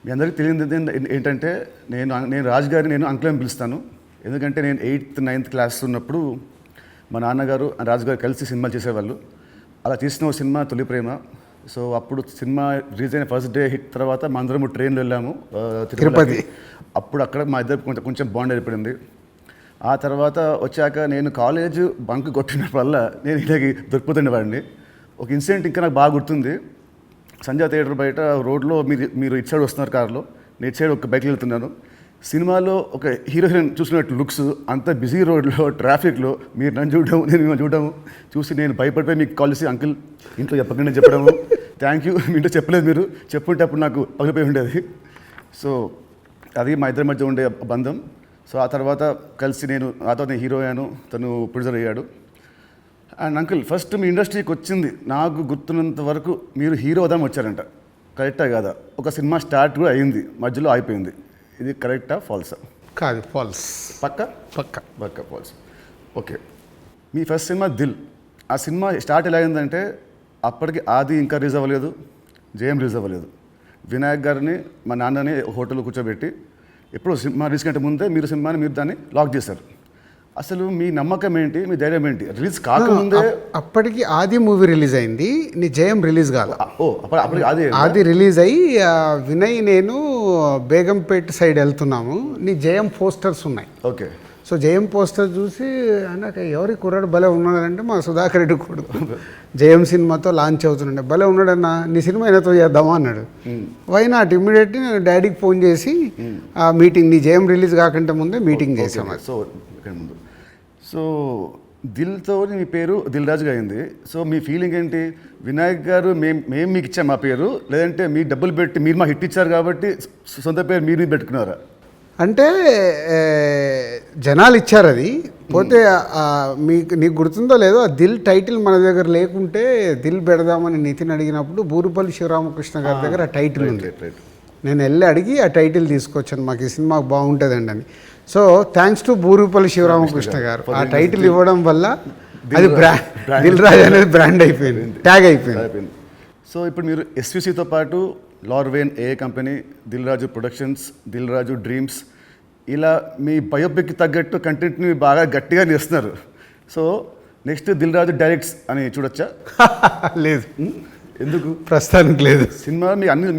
మీ అందరికీ తెలియదు ఏంటంటే నేను రాజు గారిని నేను అంకుల్ అని పిలుస్తాను. ఎందుకంటే నేను 8th 9th క్లాస్ ఉన్నప్పుడు మా నాన్నగారు రాజుగారు కలిసి సినిమాలు చేసేవాళ్ళు. అలా తీసిన సినిమా తొలి ప్రేమ. సో అప్పుడు సినిమా రిలీజ్ అయిన ఫస్ట్ డే హిట్ తర్వాత మా అందరము ట్రైన్లో వెళ్ళాము తిరుపతి. అప్పుడు అక్కడ మా ఇద్దరు కొంచెం బాండ్ ఏర్పడింది. ఆ తర్వాత వచ్చాక నేను కాలేజ్ బంక్ కొట్టినప్పుడల్లా నేను ఇలాగే దొరికిపోతుండేవాడిని. ఒక ఇన్సిడెంట్ ఇంకా నాకు బాగా గుర్తుంది. సంజయ్ థియేటర్ బయట రోడ్లో మీరు ఇటు సైడ్ వస్తున్నారు కార్లో, నేను ఇటు సైడ్ ఒక బైక్లో వెళ్తున్నాను. సినిమాలో ఒక హీరో హీరోయిన్ చూసినట్టు లుక్స్, అంత బిజీ రోడ్లో ట్రాఫిక్లో మీరు నన్ను చూడడం, నేను మిమ్మల్ని చూడడము చూసి నేను భయపడిపోయి మీకు కాల్ చేసి అంకుల్ ఇంట్లో చెప్పకుండా చెప్పడము, థ్యాంక్ యూ మీ ఇంట్లో చెప్పలేదు, మీరు చెప్పుంటే అప్పుడు నాకు పగిలిపోయి ఉండేది. సో అది మా ఇద్దరి మధ్య ఉండే బంధం. సో ఆ తర్వాత కలిసి నేను హీరో అయ్యాను, తను ప్రొడ్యూసర్ అయ్యాడు. అండ్ అంకుల్ ఫస్ట్ మీ ఇండస్ట్రీకి వచ్చింది నాకు గుర్తున్నంత వరకు మీరు హీరో అవుదాం వచ్చారంట, కరెక్టా కాదా? ఒక సినిమా స్టార్ట్ కూడా అయింది, మధ్యలో అయిపోయింది. ఇది కరెక్టా ఫాల్సా? కాదు, ఫాల్స్. పక్క ఫాల్స్. ఓకే, మీ ఫస్ట్ సినిమా దిల్. ఆ సినిమా స్టార్ట్ ఎలా అయిందంటే అప్పటికి ఆది ఇంకా రిలీజ్ అవ్వలేదు, జయం రిలీజ్ అవ్వలేదు. వినాయక్ గారిని మా నాన్నని హోటల్లో కూర్చోబెట్టి ఎప్పుడు సినిమా రిలీజ్ కంటే ముందే మీరు దాన్ని లాక్ చేశారు. అసలు మీ నమ్మకం ఏంటి, మీ ధైర్యం ఏంటి? రిలీజ్ కాకముందే అప్పటికి ఆది మూవీ రిలీజ్ అయింది, నీ జయం రిలీజ్ కాదు. అప్పటికి ఆది రిలీజ్ అయ్యి వినయ్ నేను బేగంపేట సైడ్ వెళ్తున్నాము, నీ జయం పోస్టర్స్ ఉన్నాయి. ఓకే. సో జయం పోస్టర్ చూసి నాకు ఎవరి కుర్రాడు భలే ఉన్నాడంటే మా సుధాకర్ రెడ్డి కొడుకు జయం సినిమాతో లాంచ్ అవుతుండే, భలే ఉన్నాడన్నా, నీ సినిమా అయినతో చేద్దామా అన్నాడు. వై నాట్, ఇమ్మీడియట్లీ నేను డాడీకి ఫోన్ చేసి ఆ మీటింగ్, నీ జయం రిలీజ్ కాకంటే ముందే మీటింగ్ చేసాము. సో దిల్తో మీ పేరు దిల్ రాజుగా అయింది. సో మీ ఫీలింగ్ ఏంటి? వినాయక్ గారు మేము మీకు ఇచ్చాం మా పేరు, లేదంటే మీ డబ్బులు పెట్టి మీరు మా హిట్ ఇచ్చారు కాబట్టి సొంత పేరు మీరు పెట్టుకున్నారా? అంటే జనాలు ఇచ్చారు అది. పోతే నీకు గుర్తుందో లేదో, ఆ దిల్ టైటిల్ మన దగ్గర లేకుంటే దిల్ పెడదామని నితిన్ అడిగినప్పుడు బూరుపల్లి శివరామకృష్ణ గారి దగ్గర ఆ టైటిల్ ఉంది. నేను వెళ్ళి అడిగి ఆ టైటిల్ తీసుకొచ్చాను, మాకు ఈ సినిమా బాగుంటుందండి అని. So thanks to Burupalli Sivaramakrishna గారు, ఆ టైటిల్ ఇవ్వడం వల్ల అది దిల్ రాజు అనేది బ్రాండ్ అయిపోయింది, ట్యాగ్ అయిపోయింది. సో ఇప్పుడు మీరు ఎస్విసితో పాటు లార్వేన్ ఏ company, Dil Raju productions, Dil Raju dreams, ఇలా మీ బయోపిక్ తగ్గట్టు కంటెంట్ని బాగా గట్టిగా చేస్తున్నారు. So next Dil Raju directs అని చూడొచ్చా? లేదు. ఎందుకు? ప్రస్తుతానికి లేదు. సినిమా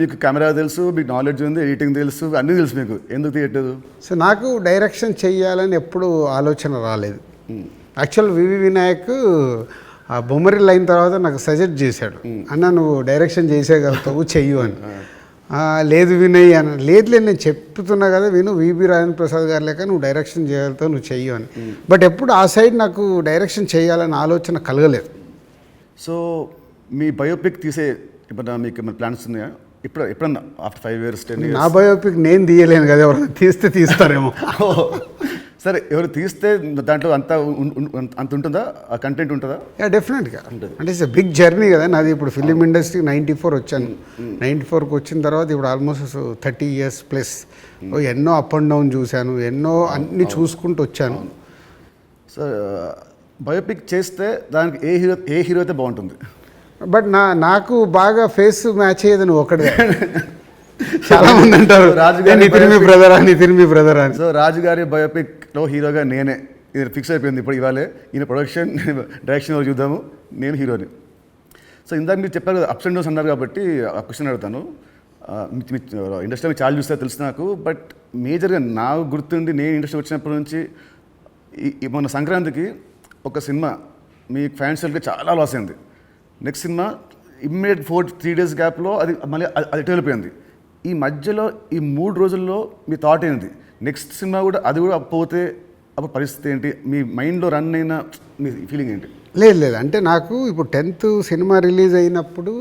మీకు కెమెరా తెలుసు, మీకు నాలెడ్జ్ ఉంది, ఎడిటింగ్ తెలుసు, అన్నీ తెలుసు, మీకు ఎందుకు తీయట్లేదు? సో నాకు డైరెక్షన్ చెయ్యాలని ఎప్పుడు ఆలోచన రాలేదు. యాక్చువల్ వివి వినాయక్ ఆ బొమ్మరిల్ అయిన తర్వాత నాకు సజెస్ట్ చేశాడు, అన్న నువ్వు డైరెక్షన్ చేసేయగలుగుతావు, చెయ్యు అని. లేదు వినయ్ అని, లేదు నేను చెప్తున్నా కదా విను, విబి రాజేంద్ర ప్రసాద్ గారు లేక నువ్వు డైరెక్షన్ చేయగలుగుతావు, నువ్వు చెయ్యు అని. బట్ ఎప్పుడు ఆ సైడ్ నాకు డైరెక్షన్ చేయాలని ఆలోచన కలగలేదు. సో మీ బయోపిక్ తీసే ఇప్పుడు మీకు ఏమైనా ప్లాన్స్ ఉన్నాయా? ఎప్పుడన్నా ఆఫ్టర్ 5 years 10 years? నా బయోపిక్ నేను తీయలేను కదా, ఎవరైనా తీస్తారేమో. సరే, ఎవరు తీస్తే దాంట్లో అంత ఉంటుందా, ఆ కంటెంట్ ఉంటుందా? డెఫినెట్గా. అంటే ఇట్స్ బిగ్ జర్నీ కదా నాది. ఇప్పుడు ఫిలిం ఇండస్ట్రీ 94 వచ్చాను, 94కి వచ్చిన తర్వాత ఇప్పుడు ఆల్మోస్ట్ 30 years ప్లస్. ఎన్నో అప్ అండ్ డౌన్ చూశాను, ఎన్నో అన్నీ చూసుకుంటూ వచ్చాను. సో బయోపిక్ చేస్తే దానికి ఏ హీరో అయితే బాగుంటుంది? బట్ నాకు బాగా ఫేస్ మ్యాచ్ అయ్యేది నువ్వు ఒకటే. చాలా మంది అంటారు నితిన్ మీ బ్రదర్ అని. సో రాజుగారి బయోపిక్లో హీరోగా నేనే, ఇది ఫిక్స్ అయిపోయింది. ఇప్పుడు ఇవాళే ఈయన ప్రొడక్షన్ డైరెక్షన్ చూద్దాము, నేను హీరోని. సో ఇందాక మీరు చెప్పారు కదా అప్స్ అండ్ డౌన్స్ అన్నారు కాబట్టి ఆ క్వశ్చన్ అడుగుతాను. ఇండస్ట్రీలో చాలా చూస్తే తెలుసు నాకు, బట్ మేజర్గా నాకు గుర్తుండి నేను ఇండస్ట్రీ వచ్చినప్పటి నుంచి మొన్న సంక్రాంతికి ఒక సినిమా మీ ఫ్యాన్స్కి చాలా లాస్ అయింది. నెక్స్ట్ సినిమా ఇమ్మీడియట్ 3 days గ్యాప్లో అది మళ్ళీ అది వెళ్ళిపోయింది. ఈ మధ్యలో ఈ 3 రోజుల్లో మీ థాట్ ఏంటి? నెక్స్ట్ సినిమా కూడా అది కూడా పోతే అప్పుడు పరిస్థితి ఏంటి? మీ మైండ్లో రన్ అయిన మీ ఫీలింగ్ ఏంటి? లేదు, అంటే నాకు ఇప్పుడు 10th సినిమా రిలీజ్ అయినప్పుడు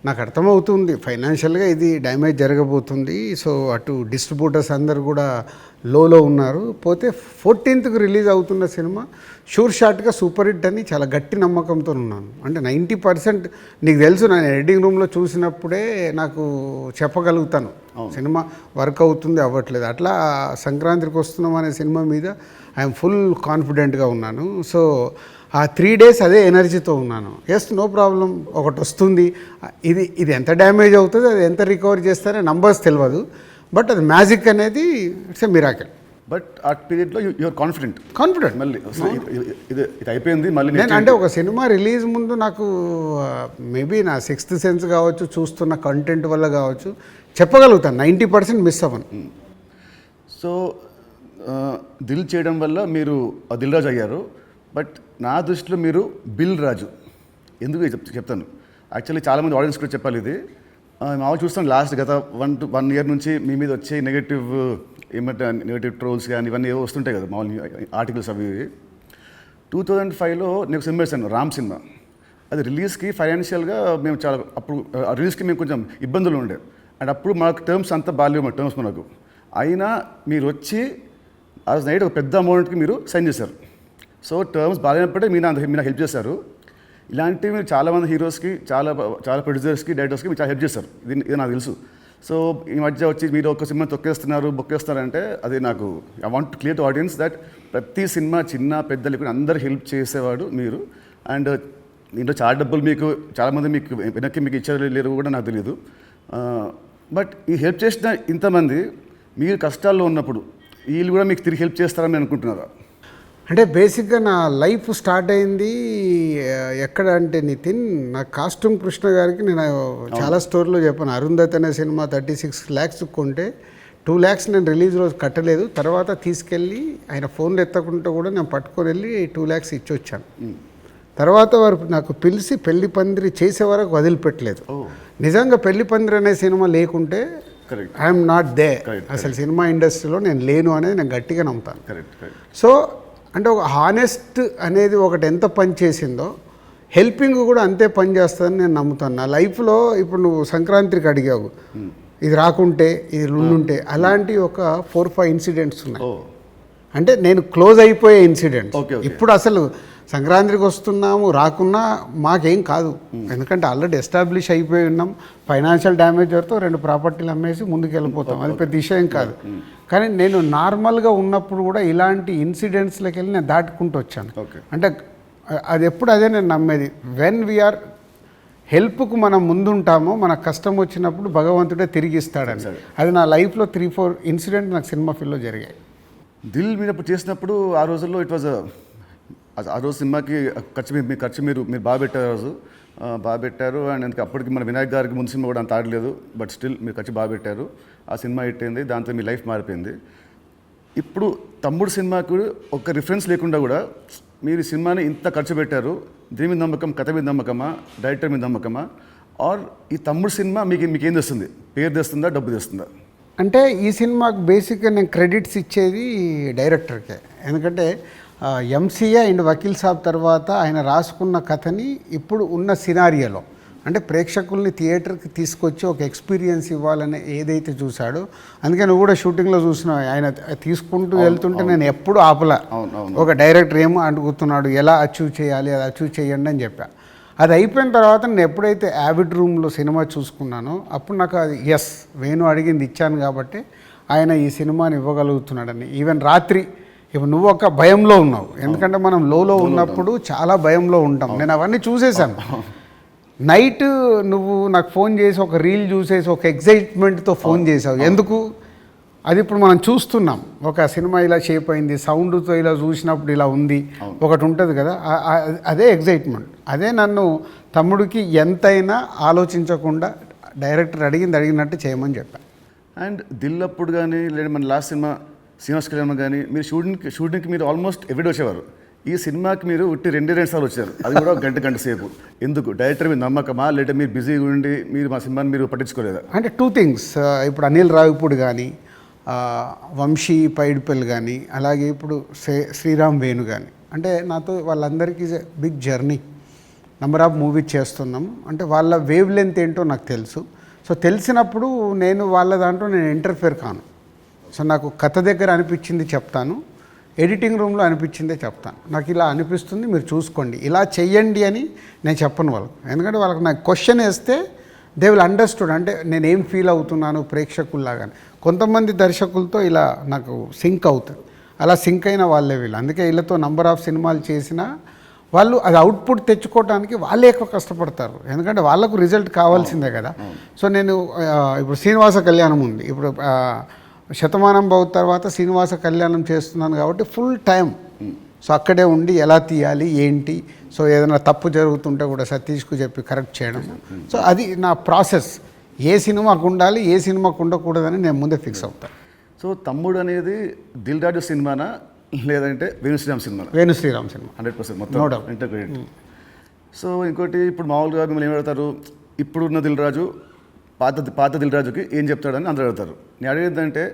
నాకు అర్థమవుతుంది ఫైనాన్షియల్గా ఇది డ్యామేజ్ జరగబోతుంది. సో అటు డిస్ట్రిబ్యూటర్స్ అందరు కూడా లోలో ఉన్నారు. పోతే 14th రిలీజ్ అవుతున్న సినిమా షూర్ షాట్గా సూపర్ హిట్ అని చాలా గట్టి నమ్మకంతో ఉన్నాను. అంటే 90% నీకు తెలుసు, నేను ఎడిటింగ్ రూమ్లో చూసినప్పుడే నాకు చెప్పగలుగుతాను సినిమా వర్క్ అవుతుంది అవ్వట్లేదు. అట్లా సంక్రాంతికి వస్తున్నాం అనే సినిమా మీద ఐఎమ్ ఫుల్ కాన్ఫిడెంట్గా ఉన్నాను. సో ఆ 3 days అదే ఎనర్జీతో ఉన్నాను. ఎస్, నో ప్రాబ్లం, ఒకటి వస్తుంది, ఇది ఎంత డ్యామేజ్ అవుతుంది, అది ఎంత రికవర్ చేస్తారో నంబర్స్ తెలియదు, బట్ అది మ్యాజిక్ అనేది ఇట్స్ ఎ మిరాకిల్. బట్ ఆ పీరియడ్లో యూఆర్ కాన్ఫిడెంట్ మళ్ళీ ఇది అయిపోయింది మళ్ళీ నేను అంటే ఒక సినిమా రిలీజ్ ముందు నాకు మేబీ నా 6th సెన్స్ కావచ్చు, చూస్తున్న కంటెంట్ వల్ల కావచ్చు, చెప్పగలుగుతాను 90% మిస్ అవ్వను. సో దిల్ చేయడం వల్ల మీరు దిల్ రాజు అయ్యారు. బట్ నా దృష్టిలో మీరు బిల్ రాజు. ఎందుకు చెప్తాను. యాక్చువల్లీ చాలామంది ఆడియన్స్ కూడా చెప్పాలి ఇది. మామూలు చూస్తాను లాస్ట్ గత 1 year నుంచి మీ మీద వచ్చే నెగటివ్ ట్రోల్స్ కానీ ఇవన్నీ ఏవో వస్తుంటాయి కదా మామూలు ఆర్టికల్స్ అవి. 2005లో నేను సినిమా వేసాను, రామ్ సినిమా. అది రిలీజ్కి ఫైనాన్షియల్గా మేము చాలా అప్పుడు రిలీజ్కి మేము కొంచెం ఇబ్బందులు ఉండే. అండ్ అప్పుడు మాకు టర్మ్స్ అంతా బాగాలేవు, మా టర్మ్స్ మనకు. అయినా మీరు వచ్చి ఆ నైట్ ఒక పెద్ద అమౌంట్కి మీరు సైన్ చేశారు. సో టర్మ్స్ బాగాలేనప్పుడే మీరు నాకు హెల్ప్ చేశారు. ఇలాంటివి మీరు చాలామంది హీరోస్కి, చాలా ప్రొడ్యూసర్స్కి, డైరెక్టర్స్కి మీరు చాలా హెల్ప్ చేస్తారు. ఇది నాకు తెలుసు. సో ఈ మధ్య వచ్చి మీరు ఒక సినిమా బొక్కేస్తారంటే అది నాకు I want clear to audience that ప్రతి సినిమా చిన్న పెద్ద లేకుండా అందరు హెల్ప్ చేసేవాడు మీరు. అండ్ దీంట్లో చాలా డబ్బులు మీకు చాలామంది మీకు వెనక్కి మీకు ఇచ్చారు లేరు కూడా నాకు తెలియదు. బట్ ఈ హెల్ప్ చేసిన ఇంతమంది మీరు కష్టాల్లో ఉన్నప్పుడు వీళ్ళు కూడా మీకు తిరిగి హెల్ప్ చేస్తారని అనుకుంటున్నారా? అంటే బేసిక్గా నా లైఫ్ స్టార్ట్ అయింది ఎక్కడ అంటే నితిన్, నా కాస్ట్యూమ్ కృష్ణ గారికి నేను చాలా స్టోరీలో చెప్పాను. అరుంధతి అనే సినిమా 36 lakhs కొంటే 2 lakhs నేను రిలీజ్ రోజు కట్టలేదు. తర్వాత తీసుకెళ్ళి ఆయన ఫోన్లు ఎత్తకుంటూ కూడా నేను పట్టుకొని వెళ్ళి 2 lakhs ఇచ్చి వచ్చాను. తర్వాత వారు నాకు పిలిచి పెళ్లి పందిరి చేసే వరకు వదిలిపెట్టలేదు. నిజంగా పెళ్లి పందిరి అనే సినిమా లేకుంటే ఐఎమ్ నాట్ దే, అసలు సినిమా ఇండస్ట్రీలో నేను లేను అనేది నేను గట్టిగా నమ్ముతాను. సో అంటే ఒక హానెస్ట్ అనేది ఒకటి ఎంత పని చేసిందో హెల్పింగ్ కూడా అంతే పని చేస్తుందని నేను నమ్ముతాను. నా లైఫ్లో ఇప్పుడు నువ్వు సంక్రాంతికి అడిగావు, ఇది రాకుంటే ఇది ఉండుంటే, అలాంటి ఒక 4-5 ఇన్సిడెంట్స్ ఉన్నాయి. అంటే నేను క్లోజ్ అయిపోయే ఇన్సిడెంట్స్. ఇప్పుడు అసలు సంక్రాంతికి వస్తున్నాము, రాకున్నా మాకేం కాదు, ఎందుకంటే ఆల్రెడీ ఎస్టాబ్లిష్ అయిపోయి ఉన్నాం. ఫైనాన్షియల్ డ్యామేజ్ వరకు 2 ప్రాపర్టీలు అమ్మేసి ముందుకు వెళ్ళిపోతాం, అది పెద్ద విషయం కాదు. కానీ నేను నార్మల్గా ఉన్నప్పుడు కూడా ఇలాంటి ఇన్సిడెంట్స్లోకి వెళ్ళి నేను దాటుకుంటూ వచ్చాను. అంటే అది ఎప్పుడు అదే నేను నమ్మేది, వెన్ వీఆర్ హెల్ప్కు మనం ముందుంటామో మన కష్టం వచ్చినప్పుడు భగవంతుడే తిరిగి ఇస్తాడని. అది నా లైఫ్లో 3-4 ఇన్సిడెంట్ నాకు సినిమా ఫీల్డ్లో జరిగాయి. దిల్ మీరు చేసినప్పుడు ఆ రోజుల్లో ఇట్ వాజ్ ఆ రోజు సినిమాకి ఖర్చు మీరు బాగా పెట్టారు. ఆ రోజు బాగా పెట్టారు. అండ్ అందుకే అప్పటికి మన వినాయక్ గారికి ముందు సినిమా కూడా అంత ఆడలేదు, బట్ స్టిల్ మీరు ఖర్చు బాగా పెట్టారు. ఆ సినిమా హిట్ అయింది, దాంతో మీ లైఫ్ మారిపోయింది. ఇప్పుడు తమ్ముడు సినిమాకు ఒక రిఫరెన్స్ లేకుండా కూడా మీరు సినిమాని ఇంత ఖర్చు పెట్టారు. దీని మీద నమ్మకం, కథ మీద నమ్మకమా, డైరెక్టర్ మీద నమ్మకమా, ఆర్ ఈ తమ్ముడు సినిమా మీకేం తెస్తుంది? పేరు తెస్తుందా, డబ్బు తెస్తుందా? అంటే ఈ సినిమాకు బేసిక్గా నేను క్రెడిట్స్ ఇచ్చేది డైరెక్టర్కే. ఎందుకంటే ఎంసీఏ అండ్ వకీల్ సాబ్ తర్వాత ఆయన రాసుకున్న కథని ఇప్పుడు ఉన్న సినారియోలో అంటే ప్రేక్షకుల్ని థియేటర్కి తీసుకొచ్చి ఒక ఎక్స్పీరియన్స్ ఇవ్వాలని ఏదైతే చూశాడో, అందుకే నువ్వు కూడా షూటింగ్లో చూసినావు, ఆయన తీసుకుంటూ వెళ్తుంటే నేను ఎప్పుడు ఆపలా. ఒక డైరెక్టర్ ఏమో అడుగుతున్నాడు, ఎలా అచీవ్ చేయాలి, అది అచీవ్ చేయండి అని చెప్పా. అది అయిపోయిన తర్వాత నేను ఎప్పుడైతే యావిడ్ రూమ్లో సినిమా చూసుకున్నానో అప్పుడు నాకు అది ఎస్, వేణు అడిగింది ఇచ్చాను కాబట్టి ఆయన ఈ సినిమాని ఇవ్వగలుగుతున్నాడని. ఈవెన్ రాత్రి ఇప్పుడు నువ్వు ఒక భయంలో ఉన్నావు, ఎందుకంటే మనం లోలో ఉన్నప్పుడు చాలా భయంలో ఉంటాం. నేను అవన్నీ చూసేసాను. నైట్ నువ్వు నాకు ఫోన్ చేసి ఒక రీల్ చూసేసి ఒక ఎగ్జైట్మెంట్తో ఫోన్ చేసావు. ఎందుకు? అది ఇప్పుడు మనం చూస్తున్నాం, ఒక సినిమా ఇలా షేప్ అయింది, సౌండ్తో ఇలా చూసినప్పుడు ఇలా ఉంది, ఒకటి ఉంటుంది కదా, అదే ఎగ్జైట్మెంట్. అదే నన్ను తమ్ముడికి ఎంతైనా ఆలోచించకుండా డైరెక్టర్ అడిగినట్టు చేయమని చెప్పాను. అండ్ దిల్ అప్పుడు కానీ లేదా మన లాస్ట్ సినిమా శ్రీనివాస్ కళ్యాణ్ కానీ మీరు షూటింగ్కి మీరు ఆల్మోస్ట్ ఎవ్రీడే వచ్చేవారు. ఈ సినిమాకి మీరు ఉట్టి 2 సార్లు వచ్చారు, అది కూడా గంట సేపు. ఎందుకు? డైరెక్టర్ మీద నమ్మకమా, లేదా మీరు బిజీగా ఉండి మీరు మా సినిమాని మీరు పట్టించుకోలేదా? అంటే 2 things. ఇప్పుడు అనిల్ రావిపూడి కానీ, వంశీ పైడిపల్లి కానీ, అలాగే ఇప్పుడు శ్రీరామ్ వేణు కానీ, అంటే నాతో వాళ్ళందరికీ big journey, number of movies చేస్తున్నాం. అంటే వాళ్ళ వేవ్ లెంత్ ఏంటో నాకు తెలుసు. సో తెలిసినప్పుడు నేను వాళ్ళ దాంట్లో నేను ఇంటర్ఫేర్ కాను. సో నాకు కథ దగ్గర అనిపించింది చెప్తాను, ఎడిటింగ్ రూమ్లో అనిపించిందే చెప్తాను. నాకు ఇలా అనిపిస్తుంది, మీరు చూసుకోండి, ఇలా చెయ్యండి అని నేను చెప్పను వాళ్ళకు. ఎందుకంటే వాళ్ళకి నాకు క్వశ్చన్ వేస్తే దే విల్ అండర్స్టూడ్, అంటే నేను ఏం ఫీల్ అవుతున్నాను ప్రేక్షకుల్లాగాని. కొంతమంది దర్శకులతో ఇలా నాకు సింక్ అవుతుంది, అలా సింక్ అయిన వాళ్ళే వీళ్ళు. అందుకే వీళ్ళతో నంబర్ ఆఫ్ సినిమాలు చేసినా వాళ్ళు అది అవుట్పుట్ తెచ్చుకోవడానికి వాళ్ళే ఎక్కువ కష్టపడతారు, ఎందుకంటే వాళ్ళకు రిజల్ట్ కావాల్సిందే కదా. సో నేను ఇప్పుడు శ్రీనివాస కళ్యాణం ఉంది, ఇప్పుడు శతమానం భవ తర్వాత శ్రీనివాస కళ్యాణం చేస్తున్నాను కాబట్టి ఫుల్ టైం సో అక్కడే ఉండి ఎలా తీయాలి ఏంటి, సో ఏదైనా తప్పు జరుగుతుంటే కూడా సతీష్కు చెప్పి కరెక్ట్ చేయడం. సో అది నా ప్రాసెస్, ఏ సినిమాకు ఉండాలి ఏ సినిమాకు ఉండకూడదని నేను ముందే ఫిక్స్ అవుతాను. సో తమ్ముడు అనేది దిల్ రాజు సినిమానా లేదంటే వేణుశ్రీరామ్ సినిమా? వేణుశ్రీరామ్ సినిమా 100% మొత్తం ఇంటర్గ్రేట్. సో ఇంకోటి ఇప్పుడు మామూలుగా మిమ్మల్ని ఏం అడుగుతారు, ఇప్పుడున్న దిల్ రాజు పాత దిల్ రాజుకి ఏం చెప్తాడని అందరూ అడుగుతారు. నేను అడిగేదంటే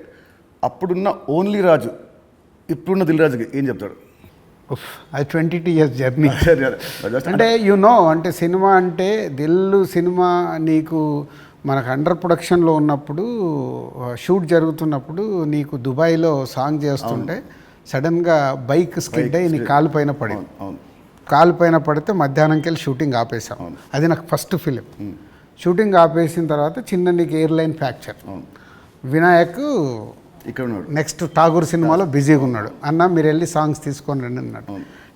అప్పుడున్న ఓన్లీ రాజు ఇప్పుడున్న దిల్ రాజుకి ఏం చెప్తాడు? అది 22 years జర్నీ. అంటే అంటే సినిమా అంటే సినిమా నీకు మనకు అండర్ ప్రొడక్షన్లో ఉన్నప్పుడు షూట్ జరుగుతున్నప్పుడు నీకు దుబాయ్లో సాంగ్ చేస్తుంటే సడన్గా బైక్ స్కిడ్ అయ్యి నీ కాలు పైన పడింది. కాలు పైన పడితే మధ్యాహ్నంకి వెళ్ళి షూటింగ్ ఆపేసాం. అది నాకు ఫస్ట్ ఫిలిం. షూటింగ్ ఆపేసిన తర్వాత చిన్న నీకు ఎయిర్లైన్ ఫ్రాక్చర్. వినాయక్ ఇక్కడ ఉన్నాడు, నెక్స్ట్ ఠాగూర్ సినిమాలో బిజీగా ఉన్నాడు. అన్న మీరు వెళ్ళి సాంగ్స్ తీసుకొని రండి అన్నాడు.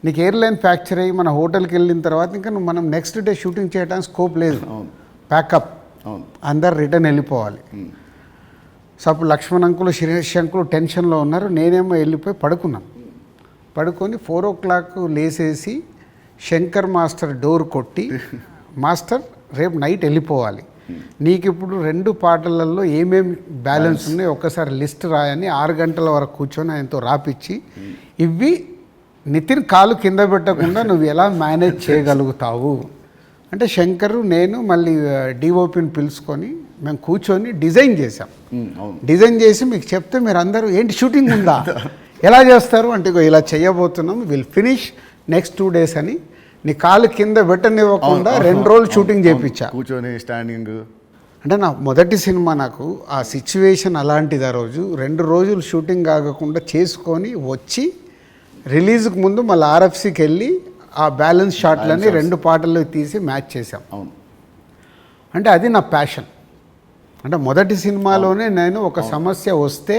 నీకు ఎయిర్లైన్ ఫ్రాక్చర్ అయ్యి మన హోటల్కి వెళ్ళిన తర్వాత ఇంకా మనం నెక్స్ట్ డే షూటింగ్ చేయడానికి స్కోప్ లేదు, ప్యాకప్, అందరు రిటర్న్ వెళ్ళిపోవాలి. సో అప్పుడు లక్ష్మణ్ అంకులు శిరీష్ అంకులు టెన్షన్లో ఉన్నారు, నేనేమో వెళ్ళిపోయి పడుకొని 4 o'clock లేసేసి శంకర్ మాస్టర్ డోర్ కొట్టి, మాస్టర్ రేపు నైట్ వెళ్ళిపోవాలి, నీకు ఇప్పుడు 2 పాటలలో ఏమేమి బ్యాలెన్స్ ఉన్నాయో ఒక్కసారి లిస్ట్ రాయని 6 గంటల వరకు కూర్చొని ఆయనతో రాపిచ్చి, ఇవి నితిన్ కాలు కింద పెట్టకుండా నువ్వు ఎలా మేనేజ్ చేయగలుగుతావు అంటే శంకరు నేను మళ్ళీ డిఓపిని పిలుచుకొని మేము కూర్చొని డిజైన్ చేసాం. డిజైన్ చేసి మీకు చెప్తే మీరు అందరూ ఏంటి షూటింగ్ ఉందా ఎలా చేస్తారు అంటే ఇలా చేయబోతున్నాం, విల్ ఫినిష్ నెక్స్ట్ 2 days అని నీ కాలు కింద పెట్టనివ్వకుండా 2 రోజులు షూటింగ్ చేయించా కూర్చొని స్టాండింగ్. అంటే నా మొదటి సినిమా, నాకు ఆ సిచ్యువేషన్ అలాంటిది. ఆ రోజు 2 రోజులు షూటింగ్ ఆగకుండా చేసుకొని వచ్చి రిలీజ్కి ముందు మళ్ళీ ఆర్ఎఫ్సికి వెళ్ళి ఆ బ్యాలెన్స్ షాట్లని 2 పాటల్లో తీసి మ్యాచ్ చేసాం. అంటే అది నా ప్యాషన్. అంటే మొదటి సినిమాలోనే నేను ఒక సమస్య వస్తే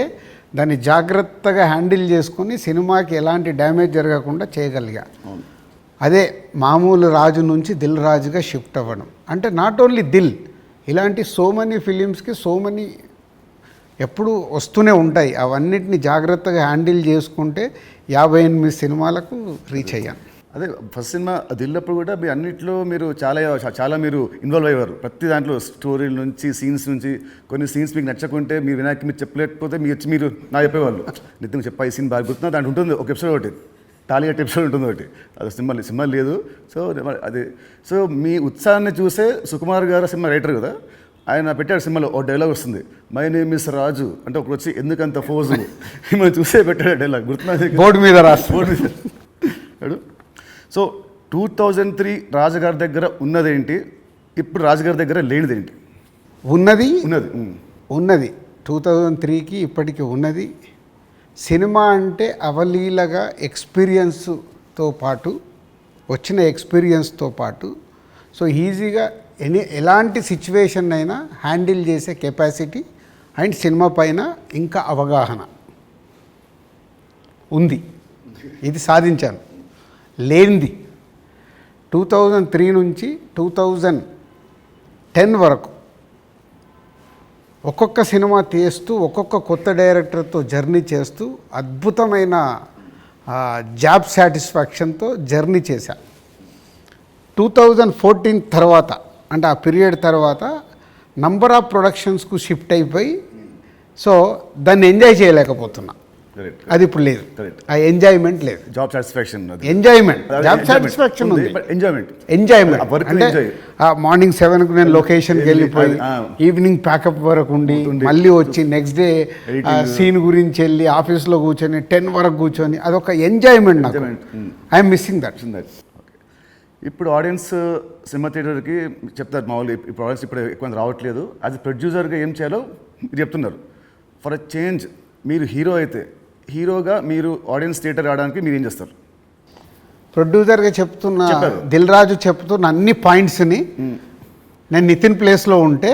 దాన్ని జాగ్రత్తగా హ్యాండిల్ చేసుకుని సినిమాకి ఎలాంటి డ్యామేజ్ జరగకుండా చేయగలిగా. అదే మామూలు రాజు నుంచి దిల్ రాజుగా షిఫ్ట్ అవ్వడం. అంటే నాట్ ఓన్లీ దిల్, ఇలాంటి సో మెనీ ఫిలిమ్స్కి సో మెనీ ఎప్పుడు వస్తూనే ఉంటాయి. అవన్నిటిని జాగ్రత్తగా హ్యాండిల్ చేసుకుంటే 58 సినిమాలకు రీచ్ అయ్యాను. అదే ఫస్ట్ సినిమా దిల్లప్పుడు కూడా మీ అన్నింటిలో మీరు చాలా మీరు ఇన్వాల్వ్ అయ్యేవారు. ప్రతి దాంట్లో స్టోరీల నుంచి సీన్స్ నుంచి కొన్ని సీన్స్ మీకు నచ్చకుంటే మీ వినాయక్ మీరు చెప్పలేకపోతే మీరు నా చెప్పేవాళ్ళు, నిత్యం చెప్పా ఈ సీన్ బాగా గుర్తున్నా దాంట్లో ఉంటుంది ఒక ఎపిసోడ్, ఒకటి టాలీగట్ ఎపిసోడ్ ఉంటుంది ఒకటి, అది సినిమా లేదు. సో అది సో మీ ఉత్సాహాన్ని చూసే సుకుమార్ గారు సినిమా రైటర్ కదా, ఆయన పెట్టాడు సినిమాలో ఒక డైలాగ్ వస్తుంది, మై నేమ్ ఇస్ రాజు అంటే ఒకటి వచ్చి ఎందుకంత ఫోజు మిమ్మల్ని చూసే పెట్టాడు డైలాగ్, గుర్తున్నా బోర్డు మీద రాస్తాడు. సో 2003 రాజుగారి దగ్గర ఉన్నదేంటి, ఇప్పుడు రాజుగారి దగ్గర లేనిదేంటి? ఉన్నది 2003కి ఇప్పటికీ ఉన్నది. సినిమా అంటే అవలీలగా ఎక్స్పీరియన్స్తో పాటు వచ్చిన ఎక్స్పీరియన్స్తో పాటు సో ఈజీగా ఎలాంటి సిచ్యువేషన్ అయినా హ్యాండిల్ చేసే కెపాసిటీ అండ్ సినిమా పైన ఇంకా అవగాహన ఉంది. ఇది సాధించాను. లేనిది 2003 నుంచి 2010 వరకు ఒక్కొక్క సినిమా తీస్తూ ఒక్కొక్క కొత్త డైరెక్టర్తో జర్నీ చేస్తూ అద్భుతమైన జాబ్ సాటిస్ఫాక్షన్తో జర్నీ చేశా. 2014 తర్వాత అంటే ఆ పీరియడ్ తర్వాత నంబర్ ఆఫ్ ప్రొడక్షన్స్కు షిఫ్ట్ అయిపోయి సో దాన్ని ఎంజాయ్ చేయలేకపోతున్నా. అది ఇప్పుడు లేదు, ఆ ఎంజాయ్మెంట్ లేదు. Job satisfaction, enjoyment, job satisfaction ఉంది, ఎంజాయ్మెంట్ అంటే మార్నింగ్ 7కు నేను లొకేషన్కి వెళ్ళిపోయి ఈవినింగ్ ప్యాకప్ వరకు ఉండి మళ్ళీ వచ్చి నెక్స్ట్ డే సీన్ గురించి వెళ్ళి ఆఫీస్లో కూర్చొని 10 వరకు కూర్చొని అదొక ఎంజాయ్మెంట్ నాకు. I'm missing that. ఇప్పుడు ఆడియన్స్ సినిమా థియేటర్కి చెప్తారు మామూలు, ఇప్పుడు ఆడియన్స్ ఇప్పుడు ఎక్కువ రావట్లేదు, అది ప్రొడ్యూసర్గా ఏం చేయాలో మీరు చెప్తున్నారు. ఫర్ అ చేంజ్ మీరు హీరో అయితే హీరోగా మీరు ఆడియన్స్ థియేటర్ రావడానికి మీరు ఏం చేస్తారు? ప్రొడ్యూసర్గా చెప్తున్న దిల్ రాజు చెప్తున్న అన్ని పాయింట్స్ని నేను నితిన్ ప్లేస్లో ఉంటే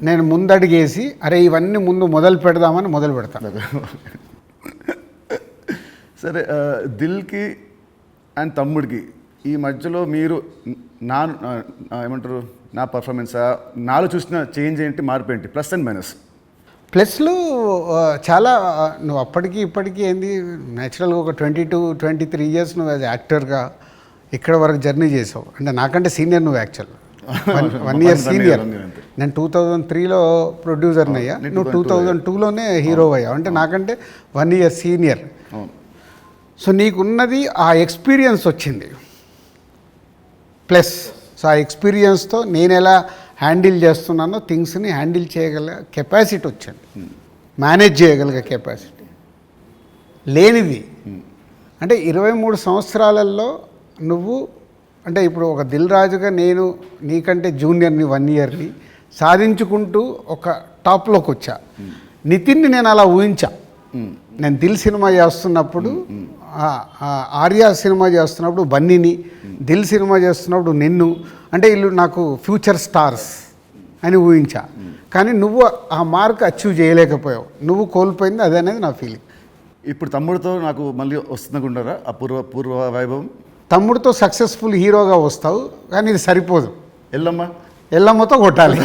నేను ముందడిగేసి అరే ఇవన్నీ ముందు మొదలు పెడదామని మొదలు పెడతాను. సరే, దిల్కి అండ్ తమ్ముడికి ఈ మధ్యలో మీరు నా ఏమంటారు నా పర్ఫార్మెన్సా నాలో చూసిన చేంజ్ ఏంటి, మార్పు ఏంటి, ప్లస్ అండ్ మైనస్? ప్లస్లు చాలా నువ్వు అప్పటికి ఇప్పటికీ ఏంది న్యాచురల్గా ఒక 22-23 ఇయర్స్ నువ్వు యాజ్ యాక్టర్గా ఇక్కడ వరకు జర్నీ చేసావు. అంటే నాకంటే సీనియర్ నువ్వు యాక్చువల్ 1 ఇయర్ సీనియర్. నేను 2003లో ప్రొడ్యూసర్ని అయ్యా, నువ్వు 2002లోనే హీరో అయ్యావు. అంటే నాకంటే 1 ఇయర్ సీనియర్. సో నీకున్నది ఆ ఎక్స్పీరియన్స్ వచ్చింది ప్లస్. సో ఆ ఎక్స్పీరియన్స్తో నేను ఎలా హ్యాండిల్ చేస్తున్నానో థింగ్స్ని హ్యాండిల్ చేయగల కెపాసిటీ వచ్చింది, మేనేజ్ చేయగలిగే కెపాసిటీ లేనిది. అంటే 23 సంవత్సరాలలో నువ్వు అంటే ఇప్పుడు ఒక దిల్ రాజుగా నేను నీకంటే జూనియర్ని 1 ఇయర్ని సాధించుకుంటూ ఒక టాప్లోకి వచ్చా. నితిన్ని నేను అలా ఊహించా. నేను దిల్ సినిమా చేస్తున్నప్పుడు, ఆర్య సినిమా చేస్తున్నప్పుడు బన్నీని, దిల్ సినిమా చేస్తున్నప్పుడు నిన్ను, అంటే వీళ్ళు నాకు ఫ్యూచర్ స్టార్స్ అని ఊహించా. కానీ నువ్వు ఆ మార్క్ అచీవ్ చేయలేకపోయావు, నువ్వు కోల్పోయింది అదే అనేది నా ఫీలింగ్. ఇప్పుడు తమ్ముడితో నాకు మళ్ళీ వస్తుందనుకుంటారా ఆ పూర్వ వైభవం? తమ్ముడితో సక్సెస్ఫుల్ హీరోగా వస్తావు, కానీ ఇది సరిపోదు. ఎల్లమ్మతో కొట్టాలి.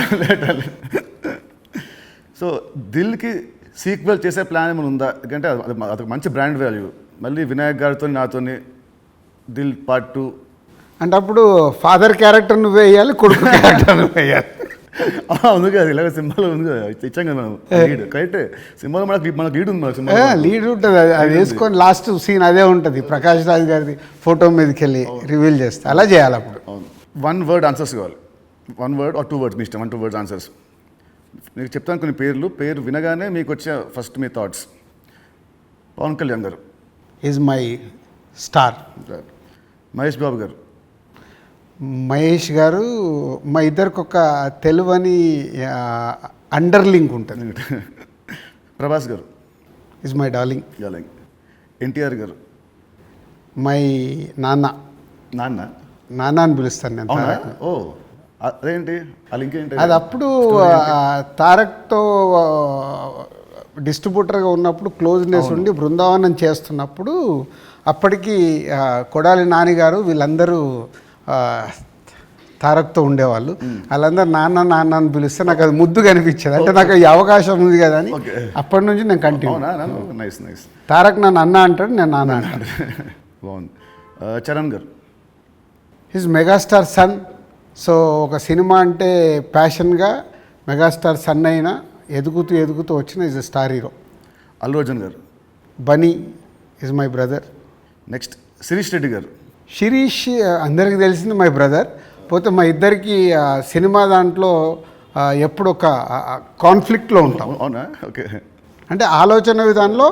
సో దిల్కి సీక్వెల్ చేసే ప్లాన్ ఏమైనా ఉందా? ఎందుకంటే అదొక మంచి బ్రాండ్ వాల్యూ. మళ్ళీ వినాయక్ గారితో నాతోని దిల్ పార్ట్ 2 అంటే అప్పుడు ఫాదర్ క్యారెక్టర్ నువ్వే వేయాలి, కొడుకు క్యారెక్టర్ నువ్వు వేయాలి. ఉంది కదా, ఇలాగ సినిమాలో ఉంది కదా, ఇచ్చాం కదా మనం లీడ్. కరెక్ట్, సినిమాలో మనకు లీడ్ ఉంది, మన సినిమా లీడ్ ఉంటుంది. అది వేసుకొని లాస్ట్ సీన్ అదే ఉంటుంది, ప్రకాష్ రాజ్ గారిది ఫోటో మీదకి వెళ్ళి రివీల్ చేస్తే అలా చేయాలి. అప్పుడు 1 word ఆన్సర్స్ కావాలి. 1 word or 2 words మీ ఇష్టం. 1-2 words ఆన్సర్స్. మీకు చెప్తాను కొన్ని పేరు వినగానే మీకు వచ్చే ఫస్ట్ మీ థాట్స్. పవన్ కళ్యాణ్ గారు is my star. Mahesh Babu గారు. మహేష్ గారు మా ఇద్దరికి ఒక తెలువని అండర్లింక్ ఉంటుంది. ప్రభాస్ గారు ఈజ్ మై డార్లింగ్. ఎన్టీఆర్ గారు. మై నాన్న. నాన్న అని పిలుస్తాను నేను. ఓ అదేంటి ఆ లింక్ ఏంటి? అది అప్పుడు తారక్తో డిస్ట్రిబ్యూటర్గా ఉన్నప్పుడు క్లోజ్నెస్ ఉండి బృందావనం చేస్తున్నప్పుడు అప్పటికి కొడాలి నానిగారు వీళ్ళందరూ తారక్తో ఉండేవాళ్ళు. వాళ్ళందరూ నాన్న నాన్న అని పిలిస్తే నాకు అది ముద్దుగా అనిపించేది. అంటే నాకు ఈ అవకాశం ఉంది కదా అని అప్పటి నుంచి నేను కంటిన్యూ. తారక్ నన్ను అన్న అంటాడు, నేను నాన్న అంటాడు. బాగుంది. చరణ్ గారు. His megastar son. సో ఒక సినిమా అంటే ప్యాషన్గా మెగాస్టార్ సన్ అయినా ఎదుగుతూ వచ్చిన is a star hero. Allu Arjun గారు. Bunny is my brother. Next Sirish Reddy గారు. శిరీష్ అందరికీ తెలిసింది మై బ్రదర్. పోతే మా ఇద్దరికి సినిమా దాంట్లో ఎప్పుడు ఒక కాన్ఫ్లిక్ట్లో ఉంటాం. అవునా? ఓకే. అంటే ఆలోచన విధానంలో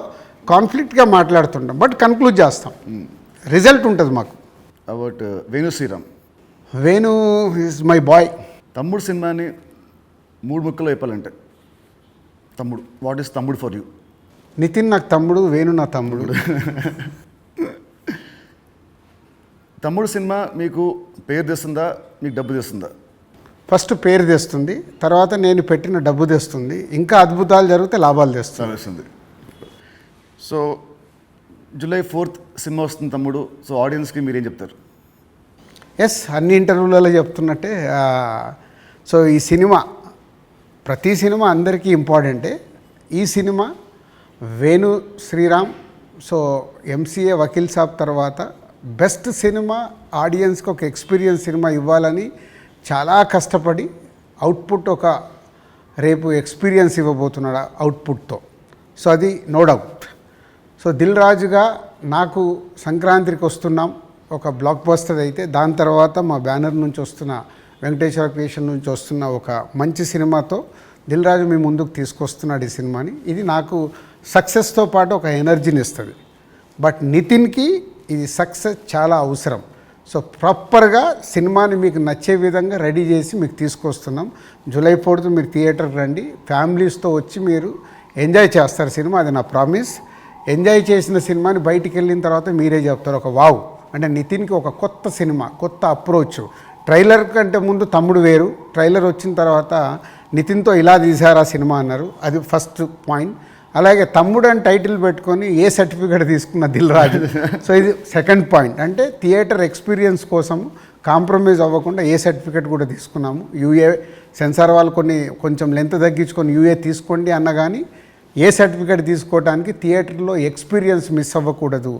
కాన్ఫ్లిక్ట్గా మాట్లాడుతుంటాం, బట్ కన్క్లూడ్ చేస్తాం, రిజల్ట్ ఉంటుంది మాకు. About Venu Sriram. Venu is my boy. Thammudu సినిమాని 3 ముక్కలో చెప్పాలంటే తమ్ముడు, what is Thammudu for you? Nitin నాకు తమ్ముడు, వేణు నా తమ్ముడు. తమ్ముడు సినిమా మీకు పేరు తెస్తుందా, మీకు డబ్బు తెస్తుందా? ఫస్ట్ పేరు తెస్తుంది, తర్వాత నేను పెట్టిన డబ్బు తెస్తుంది, ఇంకా అద్భుతాలు జరిగితే లాభాలు తెస్తుంది. సో July 4th సినిమా వస్తుంది తమ్ముడు. సో ఆడియన్స్కి మీరేం చెప్తారు? ఎస్, అన్ని ఇంటర్వ్యూలలో చెప్తున్నట్టే. సో ఈ సినిమా, ప్రతి సినిమా అందరికీ ఇంపార్టెంటే. ఈ సినిమా వేణు శ్రీరామ్, సో ఎంసీఏ వకీల్ సాబ్ తర్వాత బెస్ట్ సినిమా, ఆడియన్స్కి ఒక ఎక్స్పీరియన్స్ సినిమా ఇవ్వాలని చాలా కష్టపడి అవుట్పుట్ ఒక రేపు ఎక్స్పీరియన్స్ ఇవ్వబోతున్నాడు అవుట్పుట్తో. సో అది నో డౌట్. సో దిల్ రాజుగా నాకు సంక్రాంతికి వస్తున్నాం ఒక బ్లాక్ బస్టర్ అయితే, దాని తర్వాత మా బ్యానర్ నుంచి వస్తున్న వెంకటేశ్వర క్రియేషన్ నుంచి వస్తున్న ఒక మంచి సినిమాతో దిల్ రాజు మీ ముందుకు తీసుకొస్తున్నాడు ఈ సినిమాని. ఇది నాకు సక్సెస్తో పాటు ఒక ఎనర్జీని ఇస్తుంది. బట్ నితిన్కి ఇది సక్సెస్ చాలా అవసరం. సో ప్రాపర్గా సినిమాని మీకు నచ్చే విధంగా రెడీ చేసి మీకు తీసుకొస్తున్నాం. July 4th మీరు థియేటర్కి రండి, ఫ్యామిలీస్తో వచ్చి మీరు ఎంజాయ్ చేస్తారు సినిమా, అది నా ప్రామిస్. ఎంజాయ్ చేసిన సినిమాని బయటికి వెళ్ళిన తర్వాత మీరే చెప్తారు ఒక వావ్, అంటే నితిన్కి ఒక కొత్త సినిమా, కొత్త అప్రోచ్. ట్రైలర్ కంటే ముందు తమ్ముడు వేరు, ట్రైలర్ వచ్చిన తర్వాత నితిన్తో ఇలా తీశారు ఆ సినిమా అన్నారు. అది ఫస్ట్ పాయింట్. అలాగే తమ్ముడు అని టైటిల్ పెట్టుకొని ఏ సర్టిఫికేట్ తీసుకున్న దిల్ రాజు. సో ఇది సెకండ్ పాయింట్. అంటే థియేటర్ ఎక్స్పీరియన్స్ కోసం కాంప్రమైజ్ అవ్వకుండా ఏ సర్టిఫికేట్ కూడా తీసుకున్నాము. యూఏ సెన్సార్ వాళ్ళు కొంచెం లెంత్ తగ్గించుకొని యూఏ తీసుకోండి అన్న కానీ ఏ సర్టిఫికేట్ తీసుకోవడానికి థియేటర్లో ఎక్స్పీరియన్స్ మిస్ అవ్వకూడదు.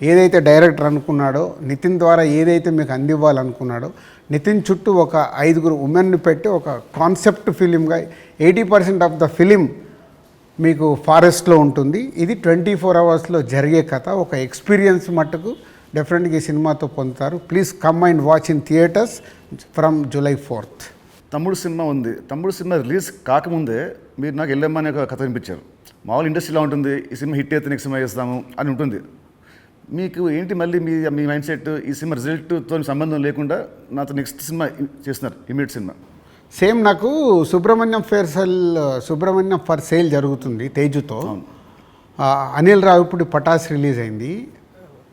ఏదైతే డైరెక్టర్ అనుకున్నాడో, నితిన్ ద్వారా ఏదైతే మీకు అందివ్వాలనుకున్నాడో, నితిన్ చుట్టూ ఒక 5 ఉమెన్ని పెట్టి ఒక కాన్సెప్ట్ ఫిలింగా 80% ఆఫ్ ద ఫిలిం మీకు ఫారెస్ట్లో ఉంటుంది. ఇది 24 అవర్స్లో జరిగే కథ. ఒక ఎక్స్పీరియన్స్ మట్టుకు డెఫినెట్గా ఈ సినిమాతో పొందుతారు. Please come and watch in theatres from July 4th. తమ్ముడు సినిమా ఉంది. తమ్ముడు సినిమా రిలీజ్ కాకముందే మీరు నాకు ఎల్లమ్మ అనే ఒక కథ వినిపించారు. మామూలు ఇండస్ట్రీలో ఉంటుంది, ఈ సినిమా హిట్ అయితే నెక్స్ట్ సినిమా చేస్తాము అని ఉంటుంది. మీకు ఏంటి మళ్ళీ మీ మైండ్ సెట్ ఈ సినిమా రిజల్ట్తో సంబంధం లేకుండా నాతో నెక్స్ట్ సినిమా చేస్తున్నారు, ఇమీడియట్ సినిమా? సేమ్ నాకు సుబ్రహ్మణ్యం ఫర్ సేల్ జరుగుతుంది తేజుతో. అనిల్ రావిపూడి పటాస్ రిలీజ్ అయింది.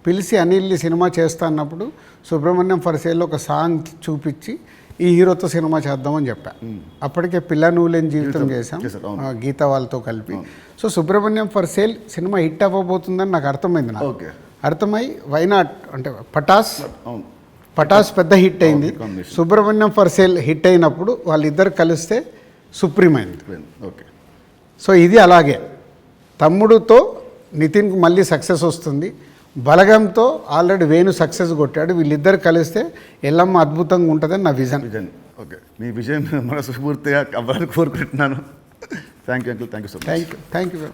పిలిచి అనిల్ని సినిమా చేస్తా అన్నప్పుడు సుబ్రహ్మణ్యం ఫర్ సేల్లో ఒక సాంగ్ చూపించి ఈ హీరోతో సినిమా చేద్దామని చెప్పా. అప్పటికే పిల్ల నువ్వు లేని జీవితం చేశాం గీత వాళ్ళతో కలిపి. సో సుబ్రహ్మణ్యం ఫర్ సేల్ సినిమా హిట్ అవ్వబోతుందని నాకు అర్థమైంది. నాకు అర్థమై వైనాట్ అంటే పటాస్ పెద్ద హిట్ అయింది. సుబ్రహ్మణ్యం ఫర్ సేల్ హిట్ అయినప్పుడు వాళ్ళిద్దరు కలిస్తే సుప్రీం అయింది. ఓకే. సో ఇది అలాగే తమ్ముడుతో నితిన్కి మళ్ళీ సక్సెస్ వస్తుంది. బలగంతో ఆల్రెడీ వేణు సక్సెస్ కొట్టాడు. వీళ్ళిద్దరు కలిస్తే ఎల్లమ్మ అద్భుతంగా ఉంటుందని నా విజన్. ఓకే, మీ విజయం మనస్ఫూర్తిగా అవ్వాలని కోరుకుంటున్నాను. Thank you uncle, thank you so much. Thank you.